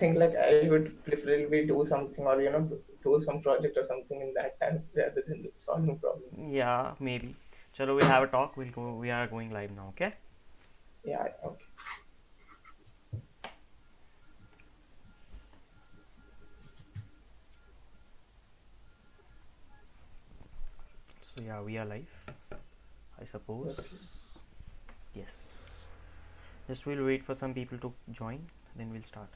think like I would preferably do something, or do some project or something in that time rather than solving problems. Yeah, maybe. Chalo, we'll have a talk. We'll go. We are going live now. Okay. Yeah, okay. So yeah, we are live, I suppose. Okay. Yes. Just we'll wait for some people to join, then we'll start.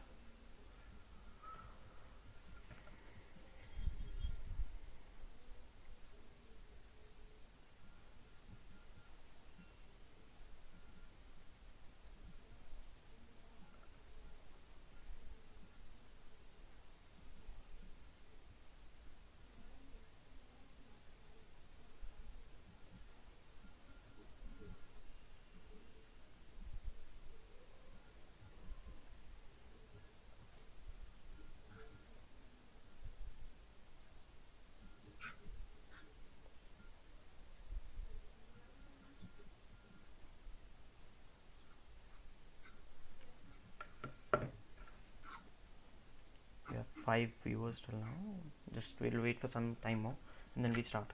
We have 5 viewers till now. Just we'll wait for some time more, and then we start.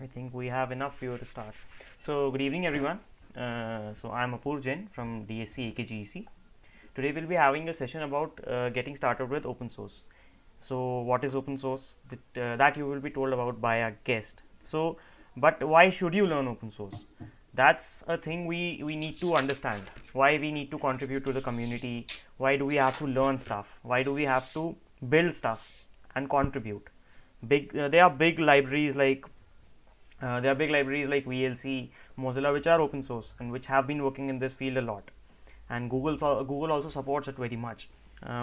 I think we have enough viewers to start. So good evening, everyone. So I'm Apur Jain from DSC AKGEC. Today we'll be having a session about getting started with open source. So what is open source? That you will be told about by a guest. So, but why should you learn open source? That's a thing we need to understand. Why we need to contribute to the community? Why do we have to learn stuff? Why do we have to build stuff and contribute? There are big libraries like VLC, Mozilla, which are open source and which have been working in this field a lot. And Google also supports it very much,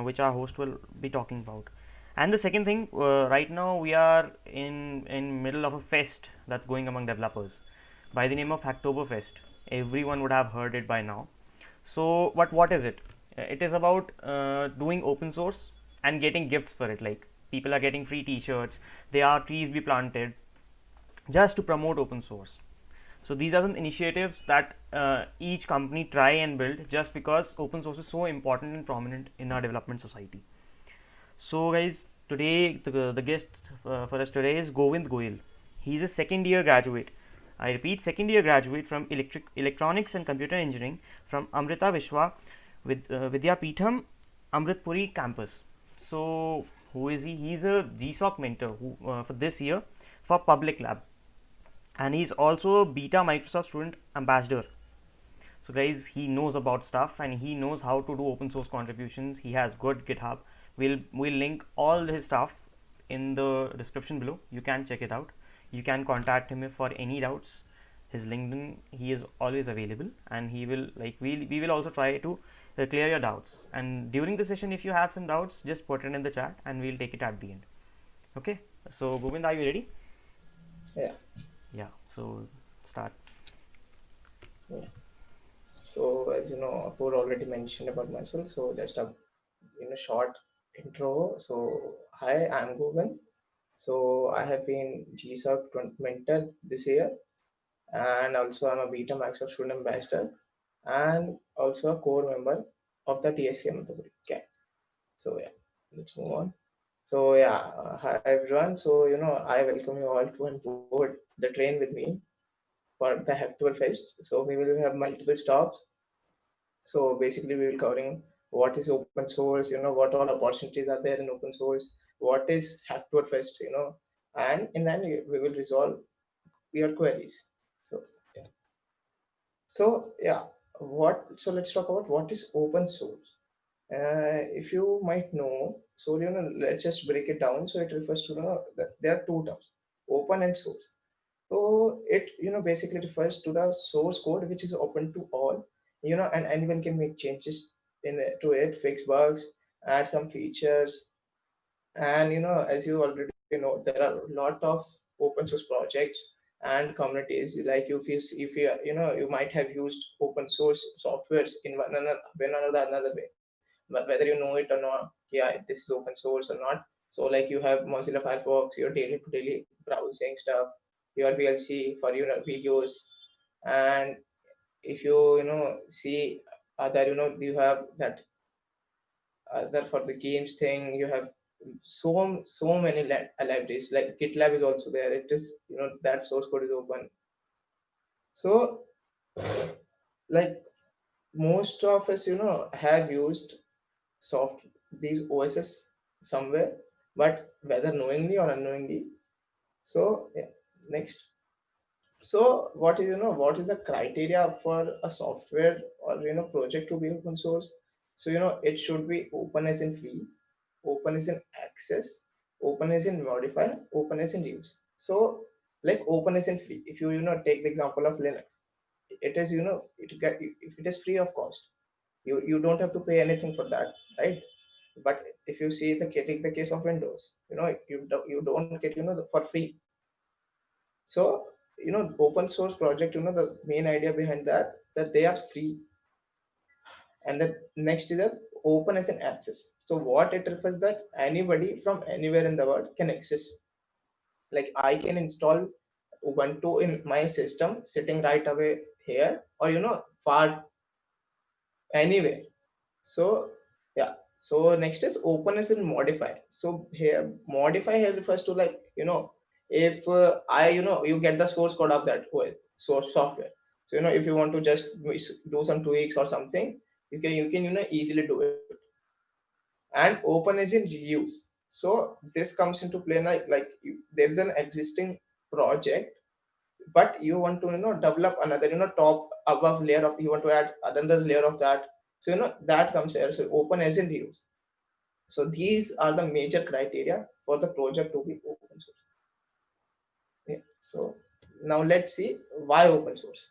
which our host will be talking about. And the second thing, right now we are in middle of a fest that's going among developers by the name of Hacktober Fest. Everyone would have heard it by now. So, but what is it? It is about doing open source and getting gifts for it. Like people are getting free T-shirts. There are trees be planted just to promote open source. So these are some initiatives that each company try and build just because open source is so important and prominent in our development society. So guys, today the guest for us today is Govind Goel. He is a second year graduate. I repeat, second year graduate from electronics and computer engineering from Amrita Vishwa with Vidyapeetham Amritapuri Campus. So who is he? He's a GSOC mentor for this year for Public Lab, and he's also a beta Microsoft student ambassador. So guys, he knows about stuff and he knows how to do open source contributions. He has good GitHub. We'll link all his stuff in the description below. You can check it out. You can contact him for any doubts. His LinkedIn, he is always available, and he will we will also try to clear your doubts. And during the session, if you have some doubts, just put it in the chat and we'll take it at the end. Okay. So Govind, are you ready? Yeah. Yeah. So start. Yeah. So as you know, Apur already mentioned about myself. So just a short intro. So hi, I'm Govind. So I have been GSOC mentor this year, and also I'm a beta Microsoft student ambassador, and also a core member of the TSC Amritapuri Campus. So yeah, let's move on. So yeah, hi everyone. So I welcome you all to on board the train with me for the Hacktober Fest. So we will have multiple stops, So basically, we will covering what is open source, what all opportunities are there in open source, what is Hacktober Fest, and in that we will resolve your queries. So yeah. So yeah, what? So let's talk about what is open source. If you might know, so let's just break it down. So it refers to that there are two terms, open and source. So it basically refers to the source code which is open to all, and anyone can make changes to it, fix bugs, add some features, and as you already know, there are a lot of open source projects and communities. Like if you you might have used open source softwares in another way, but whether you know it or not, yeah, this is open source or not. So like you have Mozilla Firefox, your daily to daily browsing stuff, your VLC for videos, and if you see other, you have that other for the games thing, you have so many libraries. Like GitLab is also there. It is that source code is open. So like most of us have used soft these OSs somewhere, but whether knowingly or unknowingly. So yeah, next. So what is the criteria for a software or project to be open source? So it should be open as in free, open as in access, open as in modify, open as in use. So like open as in free. If you take the example of Linux, it is if it is free of cost, you don't have to pay anything for that, right? But if you see take the case of Windows, you don't get for free. So open source project, the main idea behind that they are free, and the next is that open as an access. So what it refers that anybody from anywhere in the world can access. Like I can install Ubuntu in my system sitting right away here, or far anywhere. So yeah. So next is openness and modify. So here modify here refers to like if I you get the source code of that source software. So if you want to just do some tweaks or something, you can easily do it. And open is in reuse. So this comes into play like there's an existing project, but you want to develop another top above layer of, you want to add another layer of that. So that comes here. So open as in reuse. So these are the major criteria for the project to be open source. Yeah. So now let's see why open source.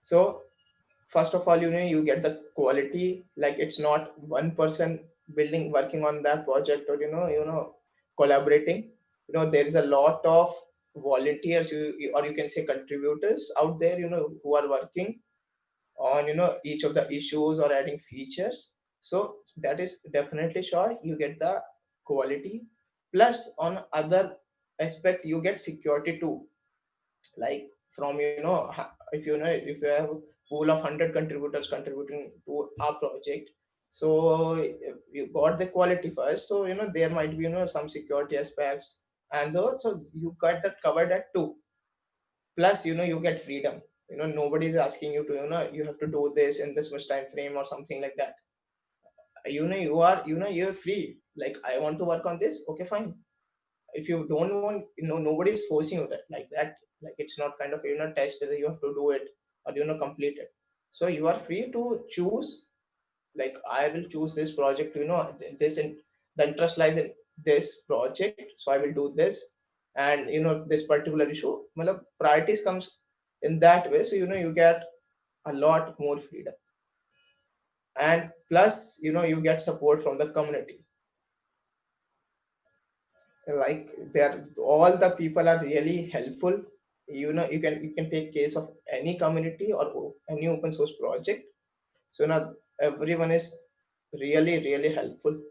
So first of all, you get the quality. Like it's not one person building working on that project, or collaborating. There is a lot of volunteers, or you can say contributors out there, who are working on each of the issues or adding features. So that is definitely sure you get the quality. Plus on other aspect you get security too. Like from if if you have pool of 100 contributors contributing to our project, so you got the quality first. So there might be some security aspects, and so you got that covered at two. Plus you get freedom. Nobody is asking you to you have to do this in this much time frame or something like that. You are you're free. Like I want to work on this, okay, fine. If you don't want, nobody is forcing you that like that. Like it's not kind of test that you have to do it or complete it. So you are free to choose. Like I will choose this project, this in the interest lies in this project, so I will do this. And this particular issue, well, priorities comes in that way. So you get a lot more freedom. And plus you get support from the community. Like they're all the people are really helpful. You can take case of any community or any open source project. So now everyone is really really helpful.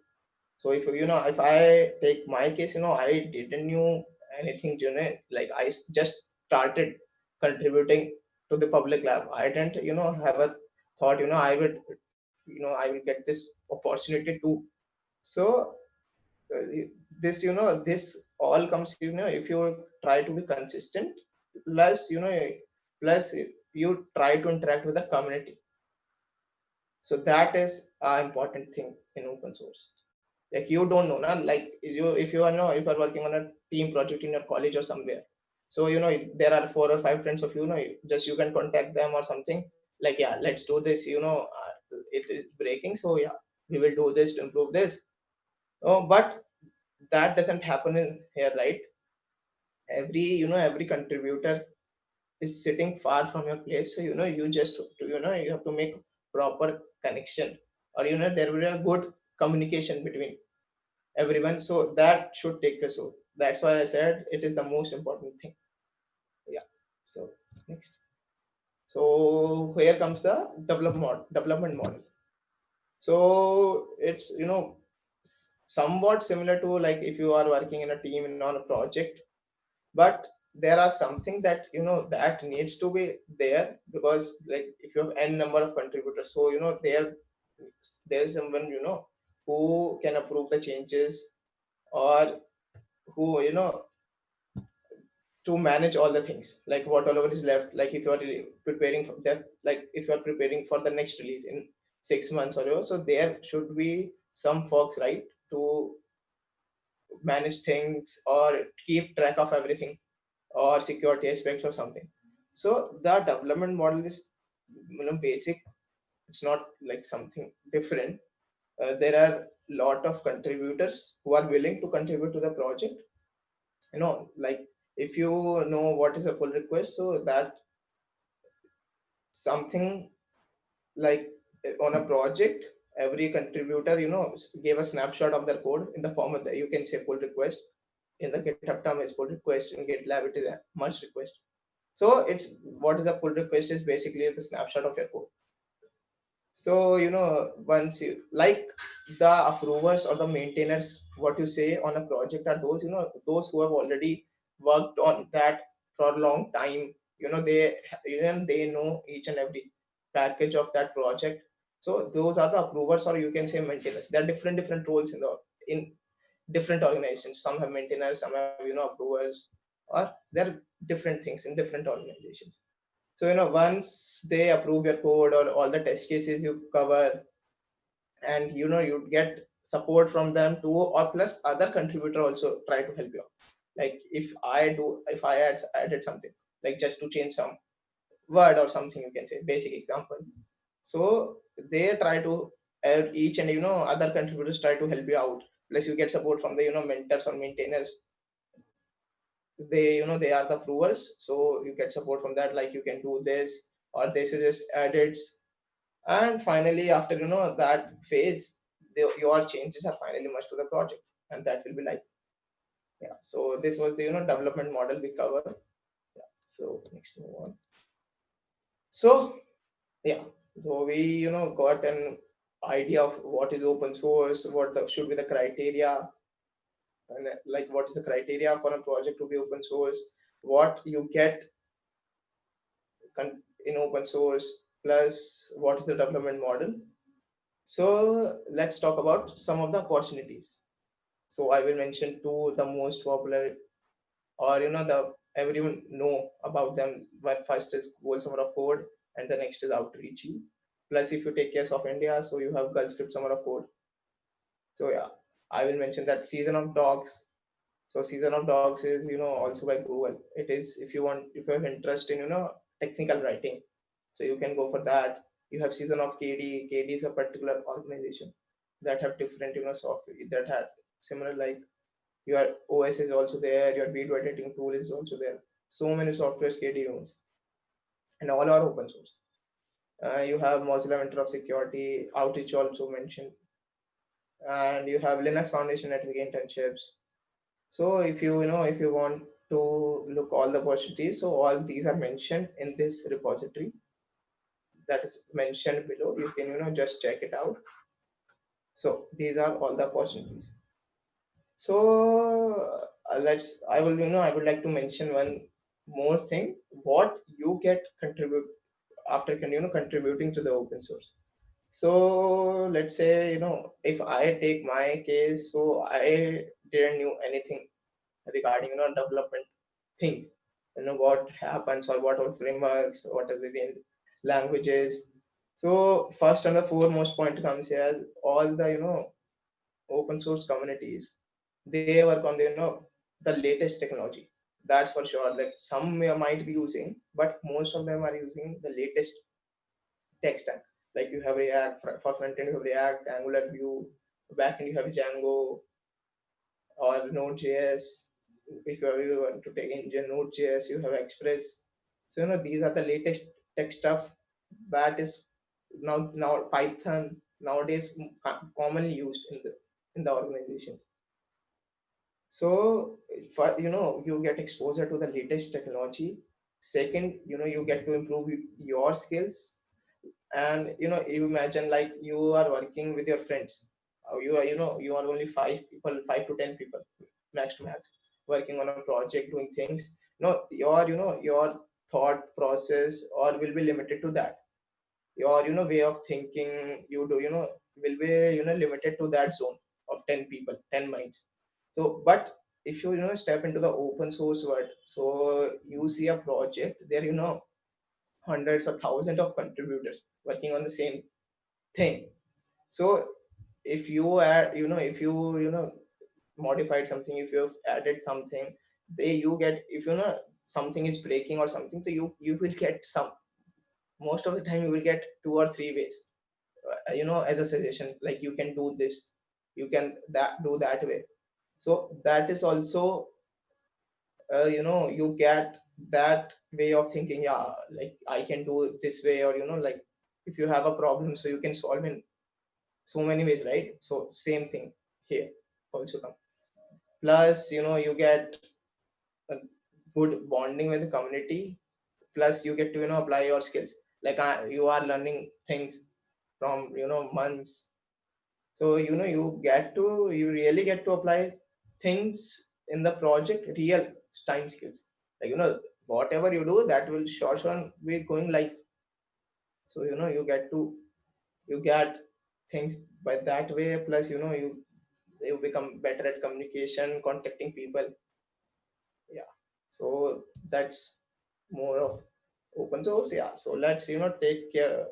So if I take my case, I didn't knew anything, like I just started contributing to the public lab. I didn't have a thought I would I will get this opportunity too. So this this all comes if you try to be consistent. Plus plus you try to interact with the community. So that is an important thing in open source. Like you don't know na, like you, if you are no if you are working on a team project in your college or somewhere, so there are 4 or 5 friends of just you can contact them or something, like yeah, let's do this, it is breaking, so yeah, we will do this to improve this. Oh, but that doesn't happen in here, right? Every contributor is sitting far from your place, so you just you have to make proper connection, or there will be a good communication between everyone, so that should take place. So that's why I said it is the most important thing. Yeah. So next, so here comes the development model. So it's somewhat similar to like if you are working in a team and on a project, but there are something that that needs to be there, because like if you have n number of contributors, so there is someone who can approve the changes, or who to manage all the things, like whatever is left, like if you are preparing for that, like if you are preparing for the next release in 6 months or so, so there should be some folks, right, to manage things or keep track of everything, or security aspects or something. So the development model is basic. It's not like something different. There are lot of contributors who are willing to contribute to the project. Like if you know what is a pull request, so that something like on a project, every contributor gave a snapshot of their code in the form of that you can say pull request. In the GitHub term is pull request, in GitLab it is a merge request. So it's what is a pull request is basically the snapshot of your code. So once you like the approvers or the maintainers, what you say on a project are those those who have already worked on that for a long time. They know each and every package of that project. So those are the approvers, or you can say maintainers. There are different roles in different organizations. Some have maintainers, some have approvers, or there are different things in different organizations. So once they approve your code or all the test cases you cover, and you get support from them too, or plus other contributor also try to help you out. Like if I added something, like just to change some word or something, you can say basic example. So they try to each and other contributors try to help you out. Plus you get support from the mentors or maintainers. They are the approvers, so you get support from that, like you can do this, or they suggest edits. And finally, after that phase, your changes are finally merged to the project, and that will be like, yeah. So this was the development model we cover. Yeah. So next move on. So yeah, so we got an idea of what is open source, what should be the criteria, and like what is the criteria for a project to be open source, what you get in open source, plus what is the development model. So let's talk about some of the opportunities. So I will mention two the most popular, or the everyone know about them. But first is Goal Summer of Code, and the next is Outreach. Plus, if you take case of India, so you have Gulf Script Summer of Code. So yeah, I will mention that Season of Dogs. So Season of Dogs is also by Google. It is if you have interest in technical writing, so you can go for that. You have Season of KD. KD is a particular organization that have different software that have similar, like your OS is also there, your video editing tool is also there. So many softwares KD owns, and all are open source. You have Mozilla Winter of Security, Outreach also mentioned, and you have Linux Foundation Network internships. So if you want to look all the opportunities, so all these are mentioned in this repository that is mentioned below. You can just check it out. So these are all the opportunities. So I would like to mention one more thing. What you get contribute after contributing to the open source. So let's say if I take my case, so I didn't knew anything regarding development things. What happens, or what are frameworks, what are the languages. So first and the foremost point comes here, all the open source communities, they work on the the latest technology. That's for sure. Like some might be using, but most of them are using the latest tech stack. Like you have React for front end, you have React, Angular, Vue, back end you have Django or Node.js. If you want to take engine Node.js, you have Express. So these are the latest tech stuff that is now Python nowadays commonly used in the organizations. So for, you get exposure to the latest technology. Second, you get to improve your skills. And you imagine like you are working with your friends. You are you are only 5 people, 5 to 10 people max to max, working on a project, doing things. Your your thought process or will be limited to that. Your way of thinking, you do will be limited to that zone of 10 people, 10 minds. So but if you step into the open source world, so you see a project there, hundreds or thousands of contributors working on the same thing. So if you add, if you modified something, if you've added something, they you get, if something is breaking or something, so you will get some, most of the time you will get 2 or 3 ways, as a suggestion, like you can do this, you can that do that way. So that is also, you get that way of thinking, yeah, like I can do it this way, or like if you have a problem, so you can solve in so many ways, right? So same thing here also come. Plus you get a good bonding with the community. Plus you get to apply your skills, like you are learning things from months. So you really get to apply things in the project, real time skills. Like whatever you do, that will sure be going live. So you get things by that way. Plus you become better at communication, contacting people. Yeah. So that's more of open source. Yeah. So let's take care,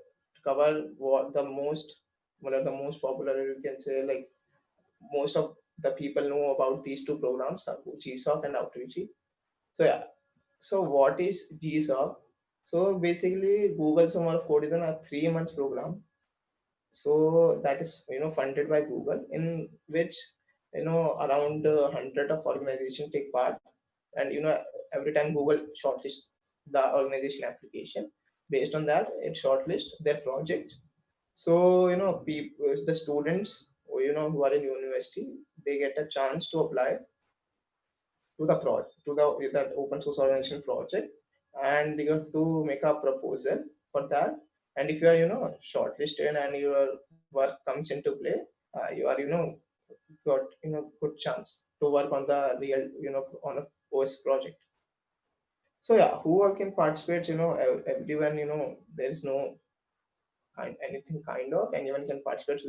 cover what the most, one of the most popular, you can say, like most of the people know about these two programs, GSOC and Outreach. So yeah. So what is GSOC? So basically, Google Summer of Code is a 3 months program. So that is funded by Google, in which around 100 of organization take part. And every time Google shortlist the organization application, based on that it shortlist their projects. So people, the students who are in university, they get a chance to apply to the project, to the with that open source organization project. And you have to make a proposal for that. And if you are shortlisted and your work comes into play, you are got good chance to work on the real on a OS project. So yeah, who all can participate? Everyone. There is no anything kind of anyone can participate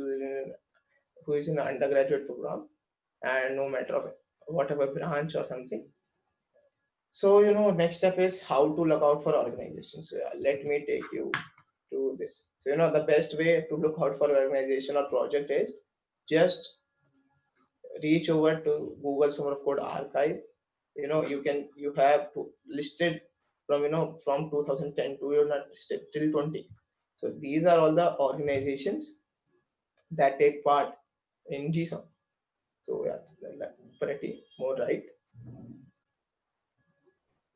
who is in an undergraduate program, and no matter of whatever branch or something. So next step is how to look out for organizations. So, yeah, let me take you to this. So the best way to look out for organization or project is just reach over to Google Summer of Code archive. You have to listed from from 2010 to not listed till 20. So these are all the organizations that take part in GSOM. So yeah, pretty more right.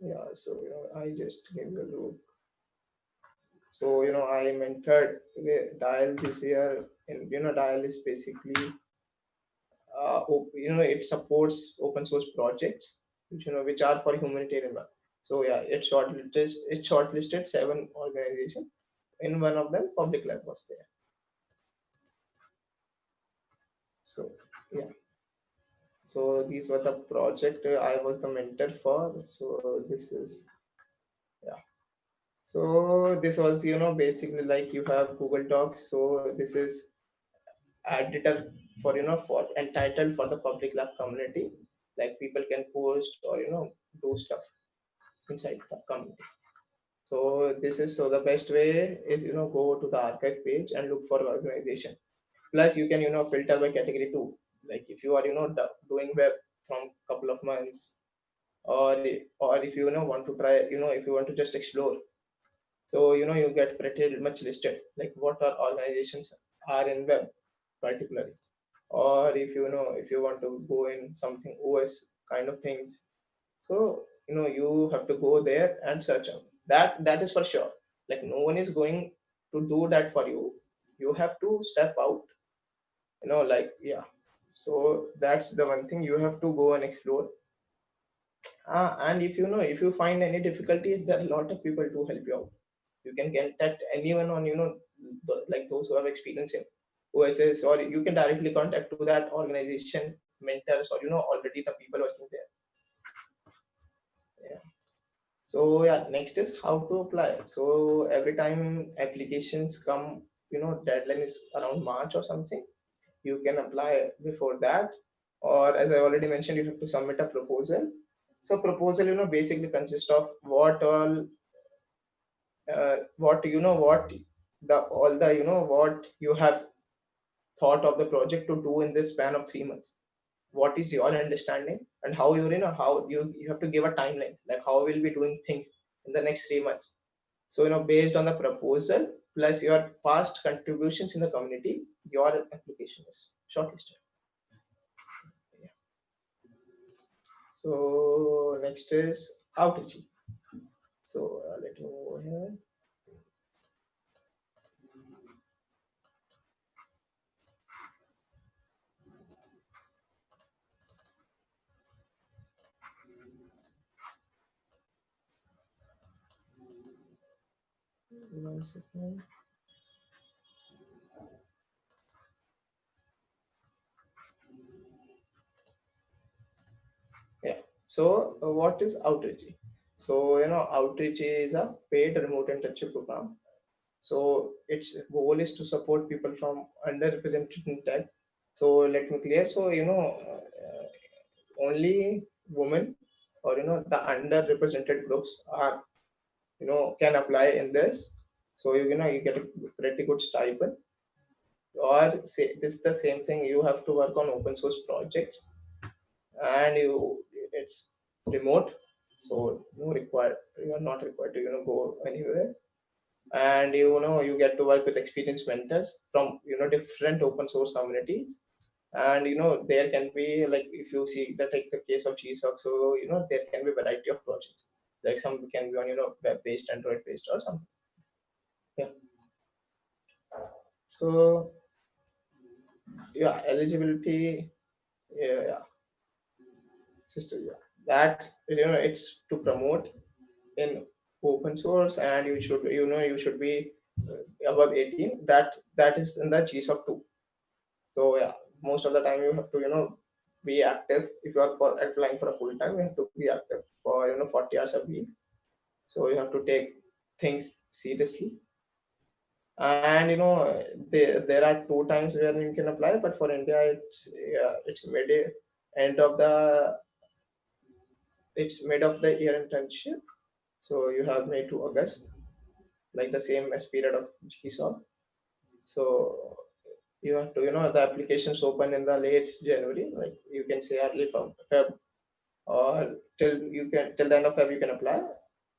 Yeah. So I just gave you a look. So I mentored with Dial this year, and Dial is basically it supports open source projects, which which are for humanitarian work. So yeah, it shortlisted 7 organizations. In one of them, public lab was there. So yeah, so these were the project I was the mentor for. So this is, yeah. So this was basically like you have Google Docs. So this is editor for for entitled for the public lab community. Like people can post or do stuff inside the community. So this is so the best way is go to the archive page and look for organization. Plus you can filter by category too. Like if you are doing web from couple of months, or or if you want to try, if you want to just explore, so you get pretty much listed like what are organizations are in web particularly. Or if if you want to go in something OS kind of things, so you have to go there and search them. That is for sure. Like no one is going to do that for you. You have to step out, like yeah. So that's the one thing you have to go and explore. And if if you find any difficulties, there are a lot of people to help you out. You can contact anyone on like those who have experience in OSS, or you can directly contact to that organization mentors, or already the people working there. Yeah. So yeah, next is how to apply. So every time applications come, deadline is around March or something. You can apply before that, or as I already mentioned, you have to submit a proposal. So proposal, basically consists of what what the all the what you have thought of the project to do in this span of 3 months. What is your understanding, and how how you have to give a timeline, like how we'll be doing things in the next 3 months. So based on the proposal plus your past contributions in the community, your application is shortlisted. Yeah. So next is outreach. So let me go here. One second. Yeah. So what is outreach? So outreach is a paid remote internship program. So its goal is to support people from underrepresented in tech. So let me clear. So only women, or the underrepresented groups are can apply in this. So you get a pretty good stipend. Or say this is the same thing. You have to work on open source projects, and it's remote. So you are not required to go anywhere. And you get to work with experienced mentors from different open source communities. And there can be, like if you see the take the case of GSOC, so there can be variety of projects. Like some can be on web based, Android based, or something. Yeah. So yeah, eligibility. Yeah, yeah. Sister, yeah. That it's to promote in open source, and you should be above 18. That is in the GSOC 2. So yeah, most of the time you have to be active. If you are for applying for a full time, you have to be active for 40 hours a week. So you have to take things seriously. And there are 2 times where you can apply, but for India it's mid end of the it's mid of the year internship. So you have May to August, like the same as period of GSOC. So you have to the applications open in the late January, like you can say early from Feb, or till the end of Feb you can apply.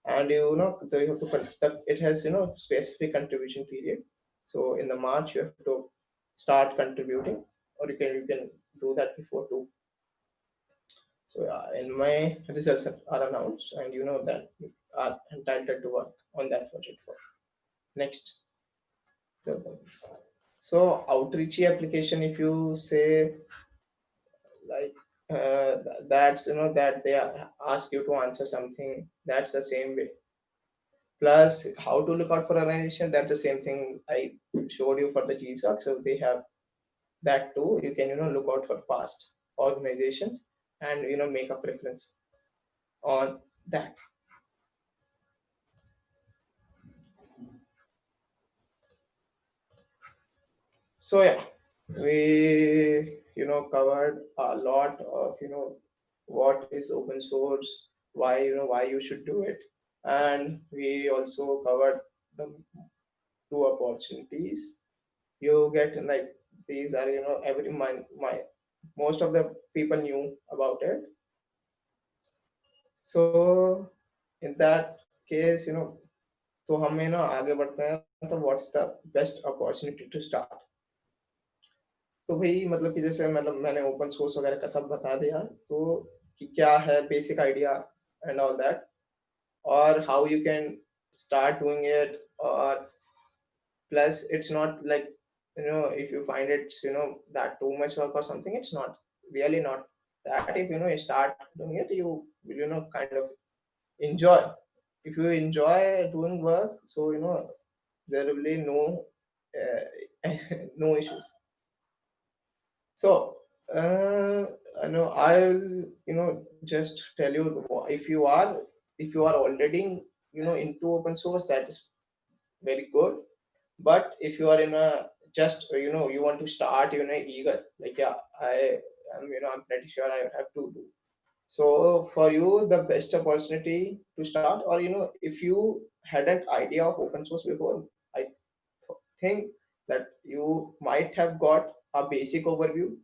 And so you have to it has specific contribution period. So in the March you have to start contributing, or you can do that before too. So yeah, in my results are announced, and that you are entitled to work on that project for next 12 months. So outreach application, if you say, like that's that they ask you to answer something, that's the same way. Plus how to look out for organization, that's the same thing I showed you for the GSOC. So they have that too. You can look out for past organizations, and make a preference on that. So yeah, we covered a lot of what is open source, why why you should do it, and we also covered the two opportunities you get. Like these are, every month my most of the people knew about it. So in that case, तो हमें ना आगे बढ़ते हैं, तो what is the best opportunity to start. तो भाई मतलब कि जैसे मतलब मैंने ओपन सोर्स वगैरह का सब बता दिया, तो कि क्या है basic idea and all that, और how you can start doing it, or plus it's not like, if you find it's, that too much work or something, it's not really not that. If you start doing it, you will, kind of enjoy. If you enjoy doing work, so there will be no no issues. So I'll just tell you, if you are already into open source, that is very good. But if you are in a just you want to start, eager, like, yeah, I'm pretty sure I have to do. So for you, the best opportunity to start, or if you hadn't idea of open source before, I think that you might have got a basic overview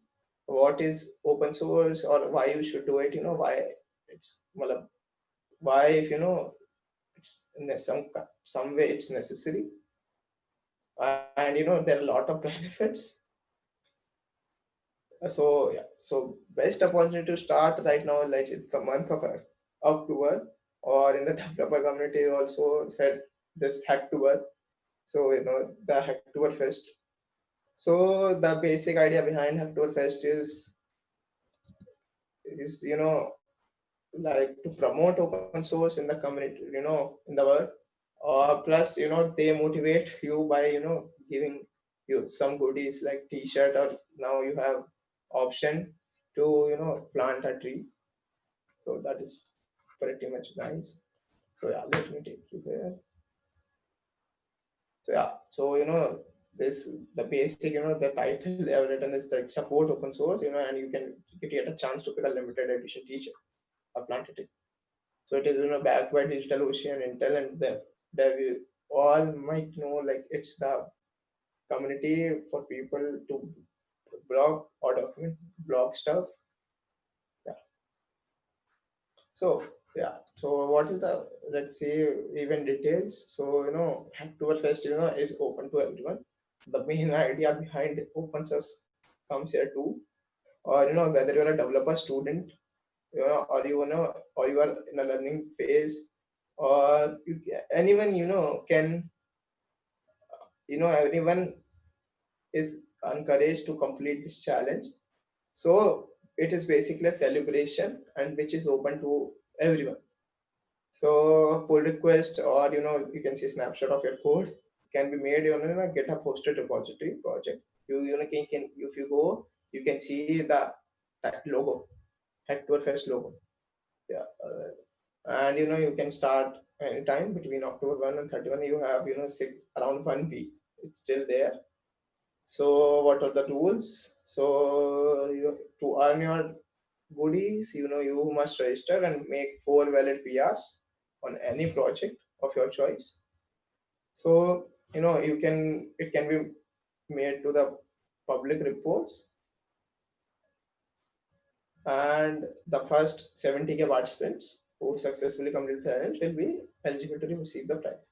what is open source, or why you should do it, why it's well, why, if it's in some way it's necessary, and there are a lot of benefits. So yeah, so best opportunity to start right now, like it's the month of October, or in the developer community also said this Hacktober. So the Hacktober Fest. So the basic idea behind Hacktober Fest is like to promote open source in the community, in the world. Plus, they motivate you by giving you some goodies like T-shirt, or now you have option to plant a tree. So that is pretty much nice. So yeah, let me take you there. So yeah, so this the basic, the title they have written is like support open source, and you can get a chance to pick a limited edition T-shirt, a planted tree. So it is backed by DigitalOcean, Intel, and the we all might know, like it's the community for people to blog or document blog stuff. Yeah. So yeah. So what is the, let's see, event details. So Hacktoberfest is open to everyone. So the main idea behind open source comes here too. Or whether you're a developer student, or or you are in a learning phase, or anyone can, everyone is encouraged to complete this challenge. So it is basically a celebration, and which is open to everyone. So pull request, or you can see snapshot of your code can be made on a GitHub hosted repository project. You can if you go, you can see the that logo, Hacktoberfest logo. Yeah, and you can start anytime between October 1 and 31. You have around 1 week. It's still there. So what are the rules? So to earn your goodies, you must register and make 4 valid PRs on any project of your choice. So you can it can be made to the public reports, and the first 70K participants who successfully complete the challenge will be eligible to receive the prize.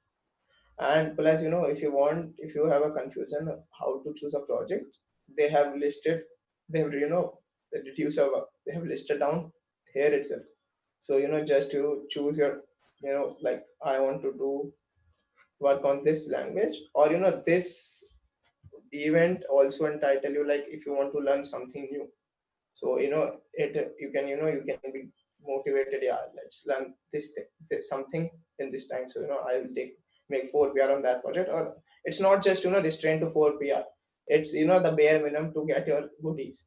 And plus, if you have a confusion how to choose a project, they have listed, they have the reduce server, they have listed down here itself. So just to choose your, like I want to do work on this language, or this event also entitle you, like if you want to learn something new. So it you can you can be motivated. Yeah, let's learn this something in this time. So I will make 4 PR on that project. Or it's not just restrained to 4 PR. It's the bare minimum to get your goodies.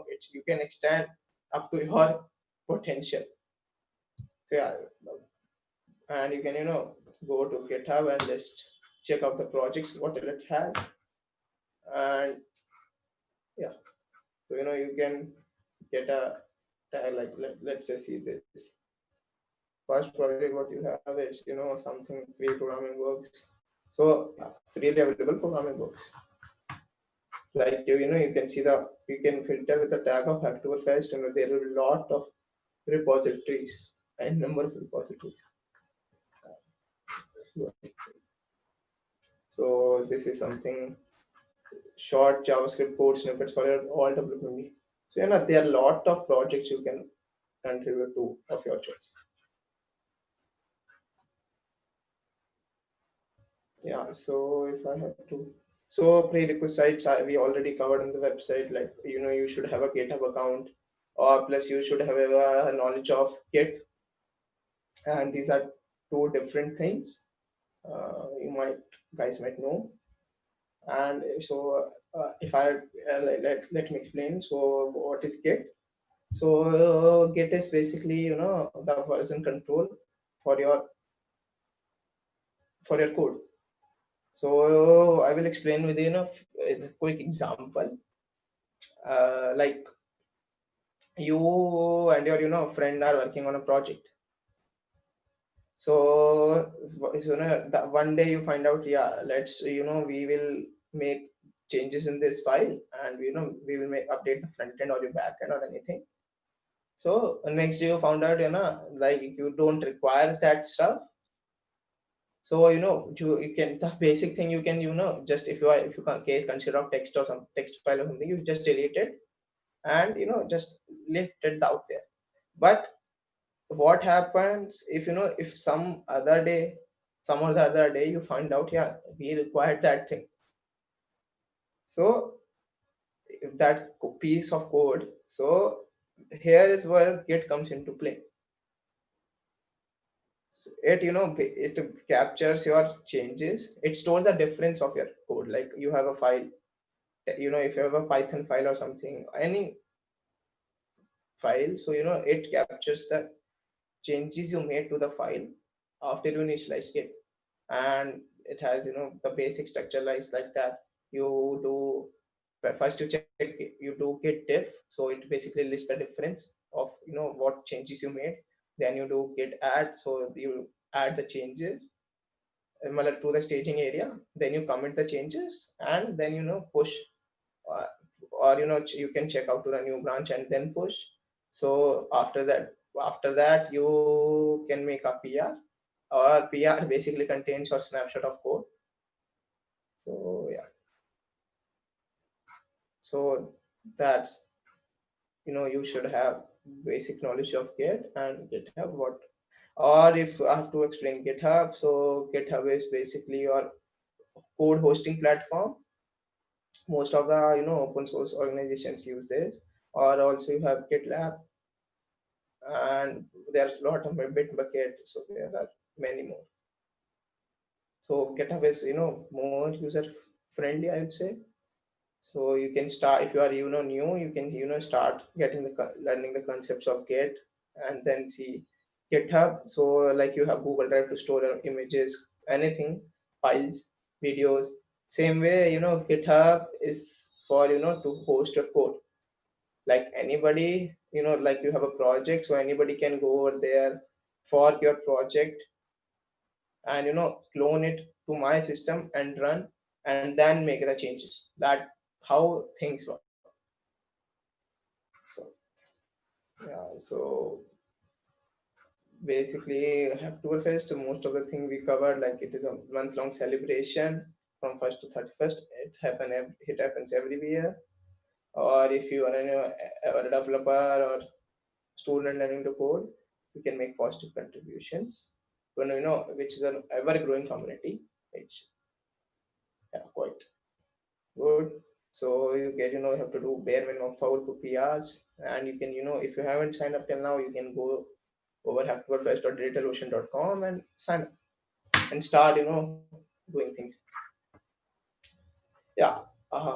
It's you can extend up to your potential. So yeah, and you can go to GitHub and just check out the projects what it has. And yeah, so you can get a like let's say see this first project what you have is something free programming works. So freely available programming works. Like you can see you can filter with the tag of Hacktober Fest. There will be a lot of repositories and number of repositories. So this is something short JavaScript code snippets for your all development. So there are a lot of projects you can contribute to of your choice. Yeah, so if I have to, so prerequisites we already covered on the website. Like you should have a GitHub account, or plus you should have a knowledge of Git, and these are two different things. You might guys might know. And so if I let me explain. So what is Git? So Git is basically the version control for your code. So I will explain with a quick example. Like you and your friend are working on a project. So one day you find out, yeah, let's we will make changes in this file, and we will make update the front end or your back end or anything. So next day you found out like you don't require that stuff. So you can, the basic thing you can just if you can consider of text or some text file or something, you just delete it and just left it out there. But what happens if if some other day you find out, yeah, we required that thing. So if that piece of code, so here is where Git comes into play. So it captures your changes. It stores the difference of your code. Like you have a file, if you have a Python file or something, any file, so it captures the changes you made to the file after you initialize Git. And it has the basic structure like that. You do first you check, you do git diff, so it basically lists the difference of what changes you made. Then you do git add, so you add the changes to the staging area. Then you commit the changes, and then push, uh, or you can check out to the new branch and then push. So after that you can make a PR, or PR basically contains your snapshot of code. So yeah, so that's you should have basic knowledge of Git and GitHub. What, or if I have to explain GitHub, so GitHub is basically your code hosting platform. Most of the open source organizations use this. Or also you have GitLab, and there's a lot of Bitbucket, so there are many more. So GitHub is more user friendly, I would say. So you can start, if you are new, you can start getting learning the concepts of Git, and then see GitHub. So like you have Google Drive to store your images, anything, files, videos. Same way, GitHub is for to host your code. Like anybody, like you have a project, so anybody can go over there, fork your project, and clone it to my system and run, and then make the changes. That how things work. So yeah, so basically Hacktober Fest, most of the thing we covered. Like it is a month-long celebration from 1st to 31st. It happens every year. Or if you are a developer or student learning to code, you can make positive contributions. When which is an ever-growing community, which yeah, quite good. So you get you have to do bare minimum 4 PRs, and you can if you haven't signed up till now, you can go over hacktoberfest.digitalocean.com and sign up and start doing things. Yeah,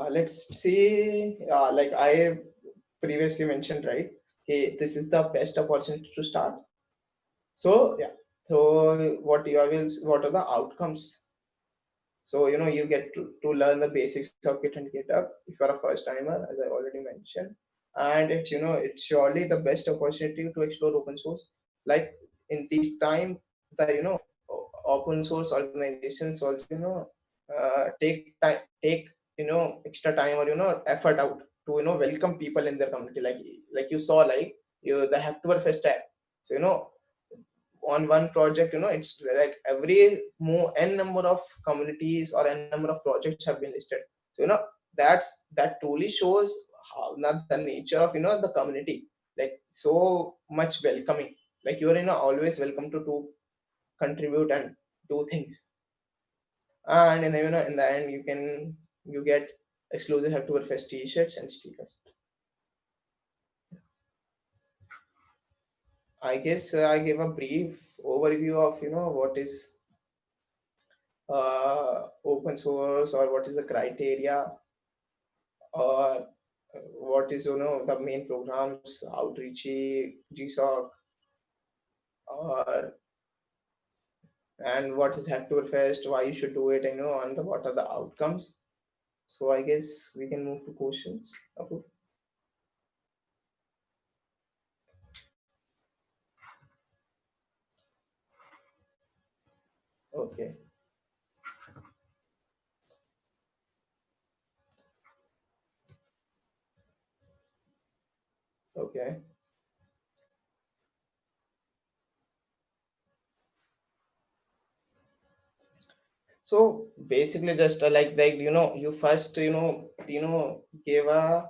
let's see. Like I previously mentioned, right? Hey, this is the best opportunity to start. So yeah, so what are the outcomes? So you get to learn the basics of Git and GitHub if you're a first timer, as I already mentioned. And it's it's surely the best opportunity to explore open source. Like in this time, the open source organizations also take extra time or effort out to welcome people in their community, like you saw, like the Hacktober Fest app. So on one project, it's like every n number of communities or n number of projects have been listed. So that truly shows how not the nature of the community, like so much welcoming, like you're always welcome to contribute and do things. And in the, in the end you get exclusive Hacktoberfest t-shirts and stickers. I guess I gave a brief overview of what is open source, or what is the criteria, or what is the main programs, outreach, GSOC, or and what is Hacktoberfest, why you should do it, and what are the outcomes. So I guess we can move to questions. Apu? Okay, okay. So basically, just like you first gave a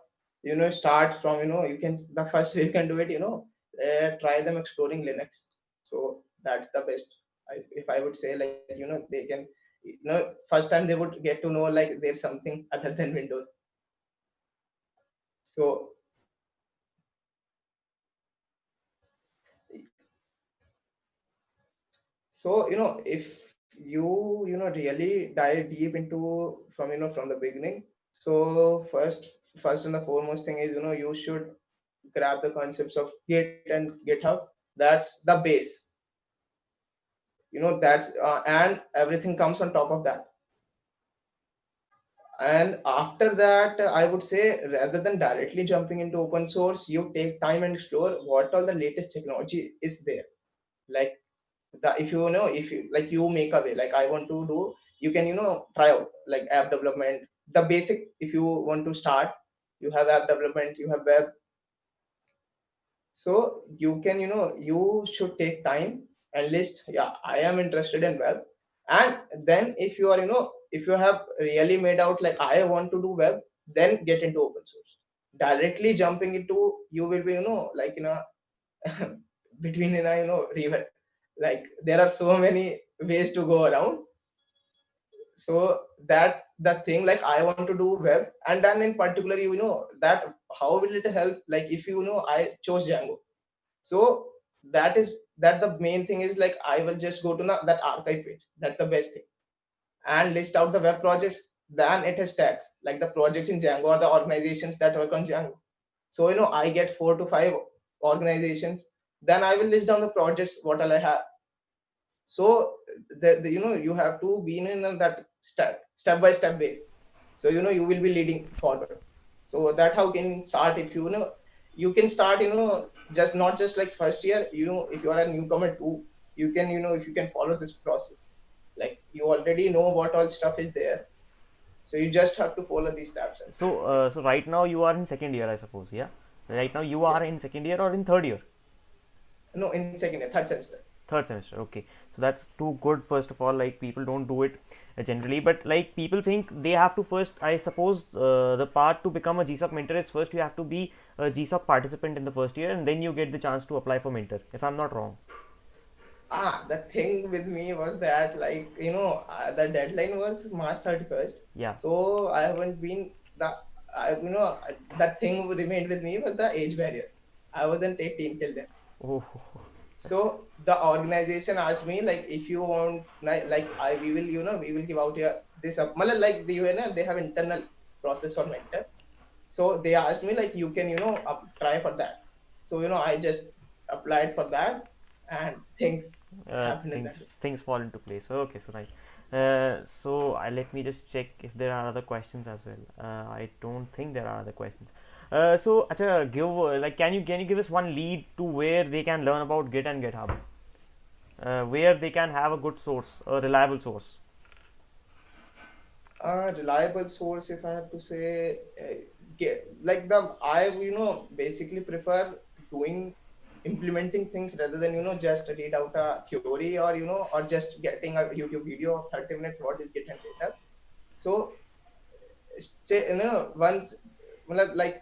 start from you can the first you can do it try them exploring Linux. So that's the best. If I would say, like they can first time they would get to know like there's something other than Windows. So so if you really dive deep into from from the beginning. So first and the foremost thing is you should grab the concepts of Git and GitHub. That's the base. That's and everything comes on top of that. And after that, I would say, rather than directly jumping into open source, you take time and explore what all the latest technology is there. Like if if you like you make a way, like I want to do, you can try out like app development, the basic. If you want to start, you have app development, you have web. So you can you should take time and list, yeah, I am interested in web. And then if you are if you have really made out like I want to do web, then get into open source. Directly jumping into, you will be like between river. Like there are so many ways to go around. So that the thing, like I want to do web, and then in particular that how will it help, like if I chose Django. So that the main thing is, like I will just go to that archive page. That's the best thing. And list out the web projects. Then it has tags like the projects in Django or the organizations that work on Django. So I get 4 to 5 organizations. Then I will list down the projects what all I have. So you have to be in that step by step base. So you will be leading forward. So that how can start. If you can start just not just like first year, if you are a newcomer too, you can if you can follow this process, like you already know what all stuff is there. So you just have to follow these steps. And So right now you are in second year, I suppose. Yeah. Right now you yeah, are in second year or in third year? no, in second year, third semester. Third semester. Okay. So that's too good. First of all, like people don't do it generally, but like people think they have to first. I suppose the part to become a GSOC mentor is first you have to be a GSOC participant in the first year, and then you get the chance to apply for mentor. If I'm not wrong. The thing with me was that, like the deadline was March 31st. Yeah. So I haven't been the that thing remained with me was the age barrier. I wasn't 18 till then. Oh. So the organization asked me, like, if you want, like I we will we will give out your this up like they have internal process for mentor. So they asked me, like, you can try for that. So I just applied for that, and things happen in Things that way. things fall into place. Okay, so right. Let me just check if there are other questions as well. I don't think there are other questions. So, acha, give like can you give us one lead to where they can learn about Git and GitHub? where they can have a good source, a reliable source? Reliable source, if I have to say, get like the I basically prefer doing implementing things rather than just read out a theory, or or just getting a YouTube video of 30 minutes what is Git and GitHub. So stay, once like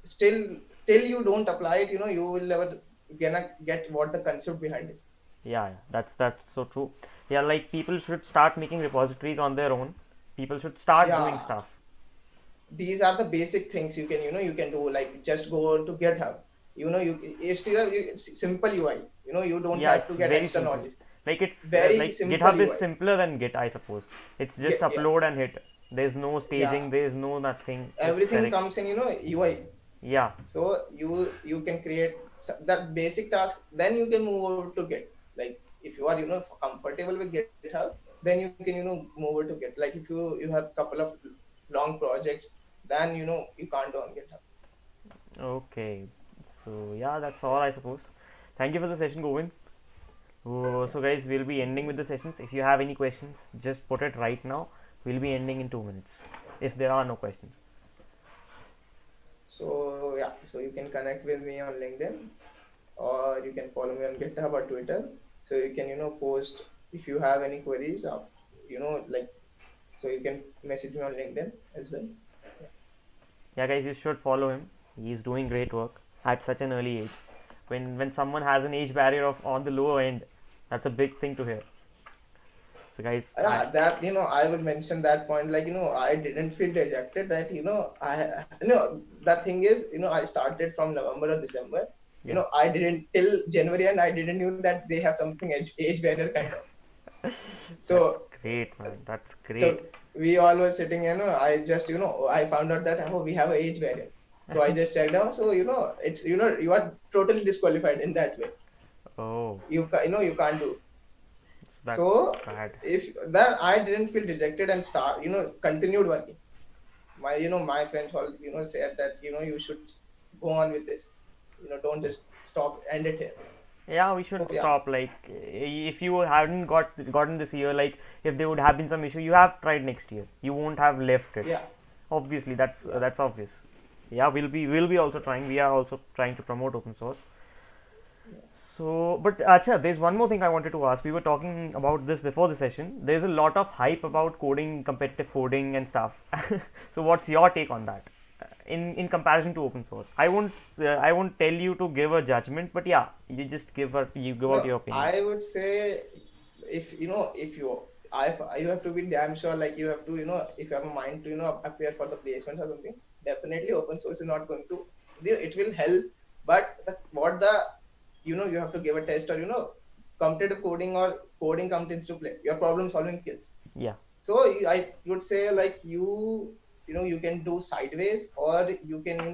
still till you don't apply it, you will never gonna get what the concept behind is. Yeah, yeah, that's so true. Yeah, like people should start making repositories on their own. People should start doing Yeah, stuff. these are the basic things you can you can do, like just go to GitHub. It's simple UI. You don't Yeah, have to it's get very extra simple. knowledge. Like it's Very like simple GitHub is UI. simpler than Git, I suppose. It's just Yeah, upload and hit. There's no yeah. staging. There's no nothing. Just Everything direct. comes in UI. Yeah. So you can create that basic task. Then you can move over to Git. Like if you are comfortable with GitHub, then you can move over to Git. Like if you have couple of long projects, then you can't do on GitHub. Okay. So yeah, that's all I suppose. Thank you for the session, Govind. So guys, we'll be ending with the sessions. If you have any questions, just put it right now. We'll be ending in 2 minutes. If there are no questions. So yeah, so you can connect with me on LinkedIn, or you can follow me on GitHub or Twitter. So you can post if you have any queries. Like so you can message me on LinkedIn as well. Yeah, Yeah, guys, you should follow him. He's doing great work at such an early age. When someone has an age barrier of on the lower end, that's a big thing to hear. So guys, yeah, that I would mention that point. Like I didn't feel rejected. That I that thing is I started from November or December. yeah, I didn't till January, and I didn't knew that they have something age barrier kind of. that's So great, man. That's so great. we all were sitting, I just I found out that we have an age barrier. So I just checked out. So it's you are totally disqualified in that way. Oh, You can't do. that's So bad. if that I didn't feel rejected and start continued working. My friends all said that you should go on with this. Don't just stop, end it here. Yeah, we should So yeah, stop. Like, if you hadn't gotten this year, like if there would have been some issue, you have tried next year. You won't have left it. yeah, Obviously, yeah, that's obvious. Yeah, we'll be also trying. We are also trying to promote open source. yeah. So, but Acha, there's one more thing I wanted to ask. We were talking about this before the session. There's a lot of hype about coding, competitive coding, and stuff. So, what's your take on that? In comparison to open source, I won't tell you to give a judgment, but yeah, you give out No, your opinion. I would say if if you have to be damn sure, like you have to if you have a mind to appear for the placement or something, definitely open source is not going to it will help, but what the you have to give a test, or competitive coding or coding comes into play, your problem solving skills. Yeah. So I would say, like you can do sideways, or you can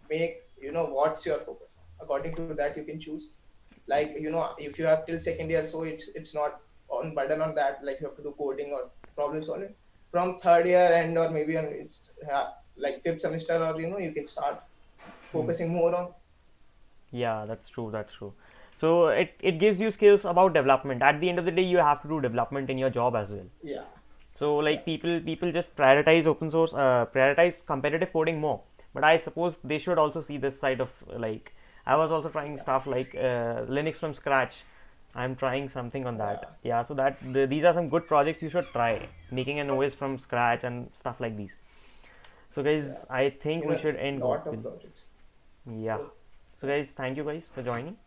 make what's your focus. According to that, you can choose. Like if you have till second year, so it's not on burden on that, like you have to do coding or problem solving. From third year end, or maybe on like fifth semester, or you can start Hmm. focusing more on. Yeah, that's true. That's true. So it gives you skills about development. At the end of the day, you have to do development in your job as well. Yeah, So yeah, like people just prioritize open source, prioritize competitive coding more. But I suppose they should also see this side of like I was also trying yeah, stuff like Linux from scratch. I'm trying something on that. yeah, Yeah, so these are some good projects you should try making an OS from scratch and stuff like these. So guys, yeah. I think we should end Lot of Govind. projects. Yeah. Oh, So yeah. guys, thank you guys for joining.